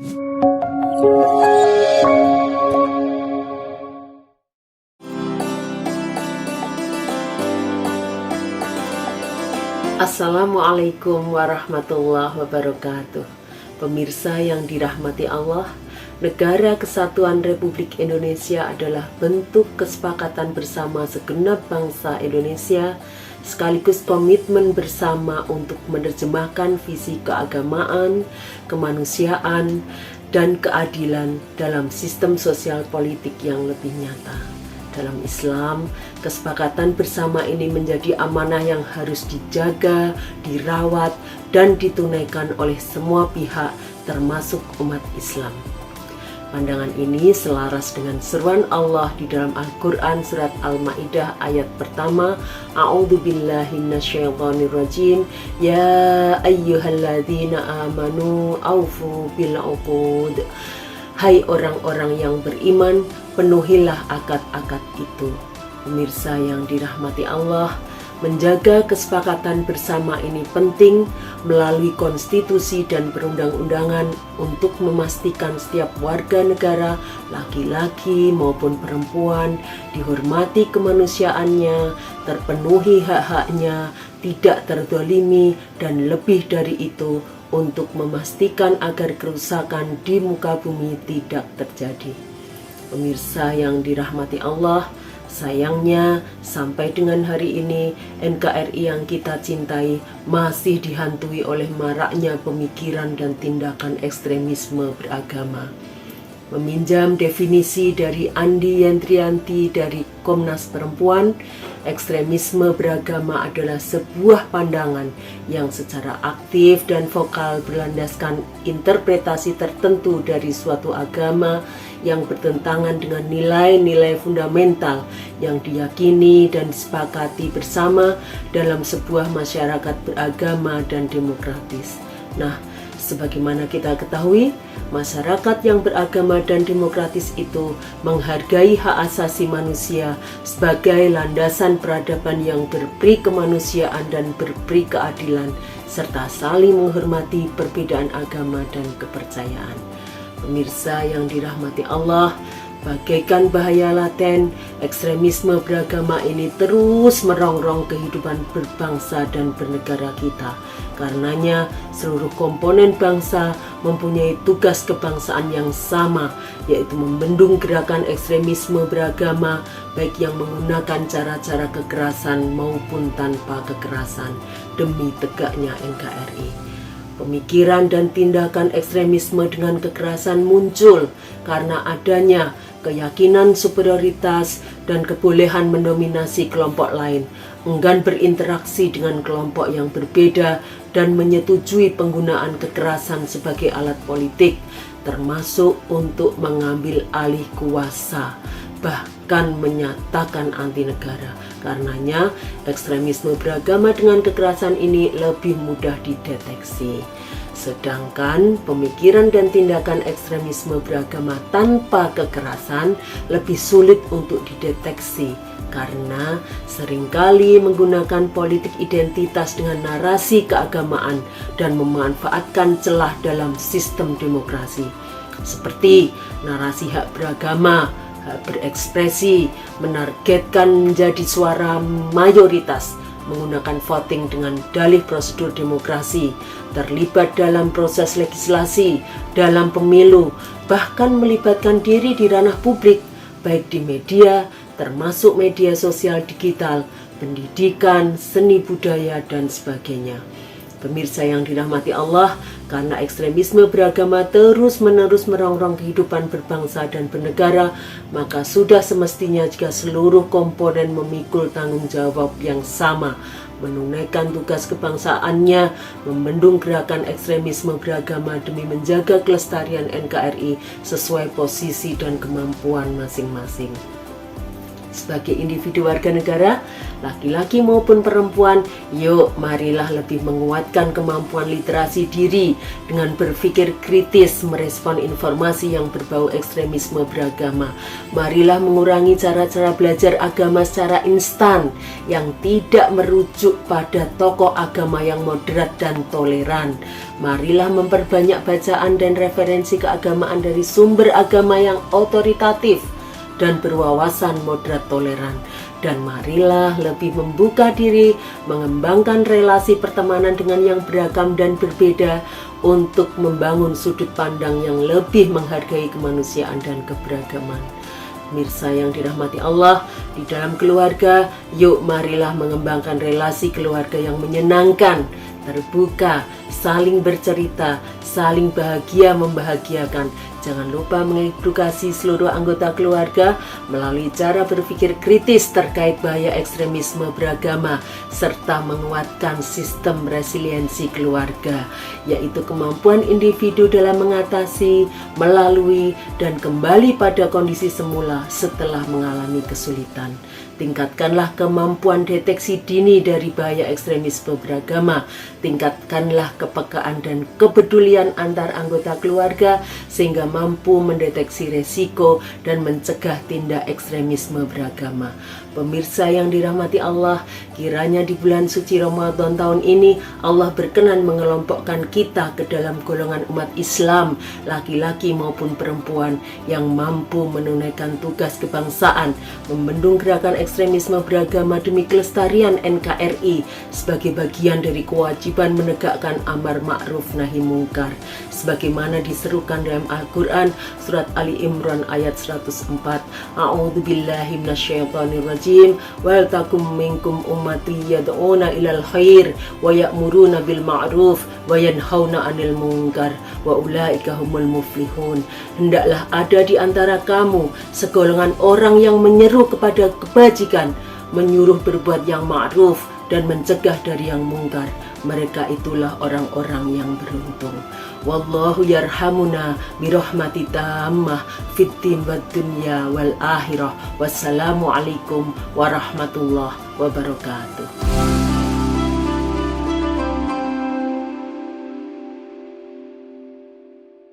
Assalamualaikum warahmatullahi wabarakatuh. Pemirsa yang dirahmati Allah, Negara Kesatuan Republik Indonesia adalah bentuk kesepakatan bersama segenap bangsa Indonesia, sekaligus komitmen bersama untuk menerjemahkan visi keagamaan, kemanusiaan, dan keadilan dalam sistem sosial politik yang lebih nyata. Dalam Islam, kesepakatan bersama ini menjadi amanah yang harus dijaga, dirawat, dan ditunaikan oleh semua pihak, termasuk umat Islam. Pandangan ini selaras dengan seruan Allah di dalam Al-Quran surat Al-Ma'idah ayat pertama, A'udzubillahi minasyaitonirrajim, Ya ayyuhalladzina amanu aufu bil uqud. Hai orang-orang yang beriman, penuhilah akad-akad itu. Pemirsa yang dirahmati Allah, menjaga kesepakatan bersama ini penting melalui konstitusi dan perundang-undangan untuk memastikan setiap warga negara, laki-laki maupun perempuan, dihormati kemanusiaannya, terpenuhi hak-haknya, tidak terzalimi, dan lebih dari itu, untuk memastikan agar kerusakan di muka bumi tidak terjadi. Pemirsa yang dirahmati Allah, sayangnya sampai dengan hari ini NKRI yang kita cintai masih dihantui oleh maraknya pemikiran dan tindakan ekstremisme beragama. Meminjam definisi dari Andi Yentrianti dari Komnas Perempuan, ekstremisme beragama adalah sebuah pandangan yang secara aktif dan vokal berlandaskan interpretasi tertentu dari suatu agama yang bertentangan dengan nilai-nilai fundamental yang diyakini dan disepakati bersama dalam sebuah masyarakat beragama dan demokratis. Nah, sebagaimana kita ketahui, masyarakat yang beragama dan demokratis itu menghargai hak asasi manusia sebagai landasan peradaban yang berperi kemanusiaan dan berperi keadilan, serta saling menghormati perbedaan agama dan kepercayaan. Pemirsa yang dirahmati Allah, bagaikan bahaya laten, ekstremisme beragama ini terus merongrong kehidupan berbangsa dan bernegara kita. Karenanya, seluruh komponen bangsa mempunyai tugas kebangsaan yang sama, yaitu membendung gerakan ekstremisme beragama, baik yang menggunakan cara-cara kekerasan maupun tanpa kekerasan, demi tegaknya NKRI. Pemikiran dan tindakan ekstremisme dengan kekerasan muncul karena adanya keyakinan superioritas dan kebolehan mendominasi kelompok lain, enggan berinteraksi dengan kelompok yang berbeda, dan menyetujui penggunaan kekerasan sebagai alat politik, termasuk untuk mengambil alih kuasa, bahkan menyatakan anti negara. Karenanya, ekstremisme beragama dengan kekerasan ini lebih mudah dideteksi. Sedangkan pemikiran dan tindakan ekstremisme beragama tanpa kekerasan lebih sulit untuk dideteksi karena seringkali menggunakan politik identitas dengan narasi keagamaan dan memanfaatkan celah dalam sistem demokrasi, seperti narasi hak beragama, hak berekspresi, menargetkan menjadi suara mayoritas, menggunakan voting dengan dalih prosedur demokrasi, terlibat dalam proses legislasi, dalam pemilu, bahkan melibatkan diri di ranah publik, baik di media, termasuk media sosial digital, pendidikan, seni budaya, dan sebagainya. Pemirsa yang dirahmati Allah, karena ekstremisme beragama terus-menerus merongrong kehidupan berbangsa dan bernegara, maka sudah semestinya jika seluruh komponen memikul tanggung jawab yang sama, menunaikan tugas kebangsaannya, membendung gerakan ekstremisme beragama demi menjaga kelestarian NKRI sesuai posisi dan kemampuan masing-masing. Sebagai individu warga negara, laki-laki maupun perempuan, yuk marilah lebih menguatkan kemampuan literasi diri dengan berpikir kritis merespon informasi yang berbau ekstremisme beragama. Marilah mengurangi cara-cara belajar agama secara instan yang tidak merujuk pada tokoh agama yang moderat dan toleran. Marilah memperbanyak bacaan dan referensi keagamaan dari sumber agama yang otoritatif dan berwawasan moderat toleran. Dan marilah lebih membuka diri, mengembangkan relasi pertemanan dengan yang beragam dan berbeda untuk membangun sudut pandang yang lebih menghargai kemanusiaan dan keberagaman. Pemirsa yang dirahmati Allah, di dalam keluarga, yuk marilah mengembangkan relasi keluarga yang menyenangkan, terbuka, saling bercerita, saling bahagia membahagiakan. Jangan lupa mengedukasi seluruh anggota keluarga melalui cara berpikir kritis terkait bahaya ekstremisme beragama, serta menguatkan sistem resiliensi keluarga, yaitu kemampuan individu dalam mengatasi, melalui, dan kembali pada kondisi semula setelah mengalami kesulitan. Tingkatkanlah kemampuan deteksi dini dari bahaya ekstremisme beragama. Tingkatkanlah kepekaan dan kepedulian antar anggota keluarga sehingga mampu mendeteksi resiko dan mencegah tindak ekstremisme beragama. Pemirsa yang dirahmati Allah, kiranya di bulan suci Ramadan tahun ini Allah berkenan mengelompokkan kita ke dalam golongan umat Islam, laki-laki maupun perempuan, yang mampu menunaikan tugas kebangsaan, membendung gerakan ekstremisme beragama demi kelestarian NKRI sebagai bagian dari kewajiban menegakkan amar ma'ruf nahi mungkar, sebagaimana diserukan dalam Al-Quran surat Ali Imran ayat 104. A'udzubillahi minasyaitonirrajim. Wal takum minkum ummati yad'una ilal khair wa ya'muruna bil ma'ruf wa yanhauna 'anil munkar wa ulaika humul muflihun. Hendaklah ada di antara kamu segolongan orang yang menyeru kepada kebajikan, menyuruh berbuat yang ma'ruf dan mencegah dari yang mungkar. Mereka itulah orang-orang yang beruntung. Wallahu yarhamuna birahmati tammah fid din wad dunya wal akhirah. Wassalamualaikum warahmatullahi wabarakatuh.